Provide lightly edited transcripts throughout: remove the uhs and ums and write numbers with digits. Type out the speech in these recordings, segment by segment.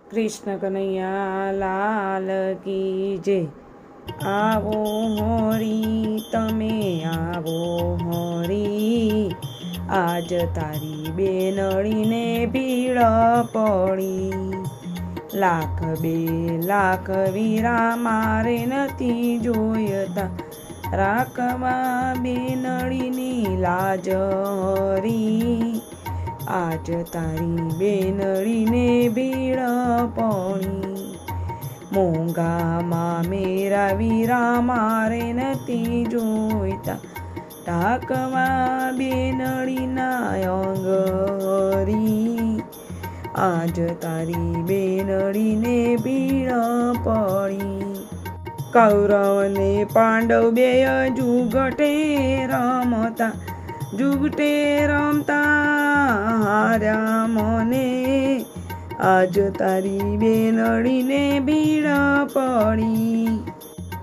કૃષ્ણ કનૈયા લાલ કી જય। આવો હોરી તમે આવો હોરી, આજ તારી બેનળીને ભીડ પડી। લાખ બે લાખ વીરા મારે નથી જોયતા, રાખવા બેનળીની લાજ હરી। આજ તારી બેનળીને ભીડ પડી। મોંઘામાં મેરા વીરા મારે નથી જોઈતા, ઢાકવા બેનળીના અંગ હરી। આજ તારી બેનળીને ભીડ પડી। કૌરવ ને પાંડવ બેય જુગટે રમતા, જુગટે રમતા હાર્યા મને। આજ તારી બેનળીને ભીડ પડી।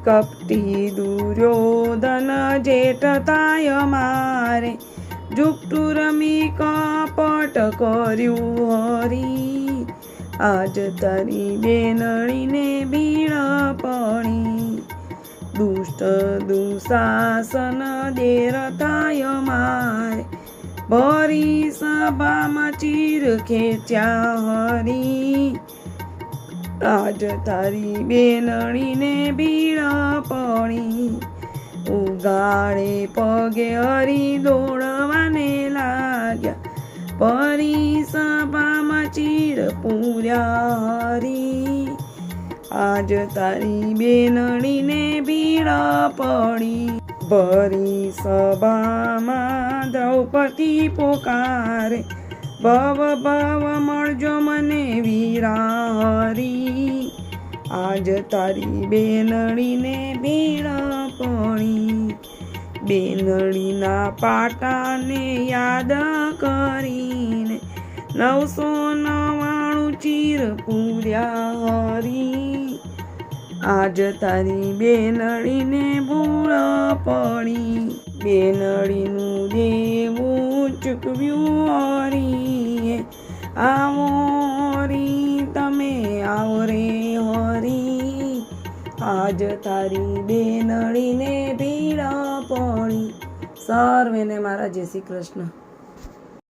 કપટી દુર્યોધન જેઠ થાય મારે, જુગટું રમી કપટ કર્યું હરી। આજ તારી બેનળીને ભીડ પડી। દુષ્ટ દુશાસન દેર થાય મારે, ભરી સભામાં ચીર ખેંચ્યા હરી। આજ તારી બેનળીને ભીડ પડી। ઉગાડે પગે હરી દોડવાને લાગ્યા, ભરી સભામાં ચીર પૂર્યા હરી। આજ તારી બેનળીને ભીડ પડી। ભરી સભામાં દ્રૌપદી પોકારે, ભવ ભવ મળજો મને વીરા હરી। આજ તારી બેનળીને ભીડ પડી। બેનળીના પાટાને યાદ કરીને 999 ચીર પૂર્યા હરી। આજ તારી બેનળીને ભૂલ પડી। બેનળીનું દેવું ચૂકવ્યું હરી, આવો હરી તમે આવો રે હરી। આજ તારી બેનળીને ભીડ પડી। સર્વેને મારા જય શ્રી કૃષ્ણ।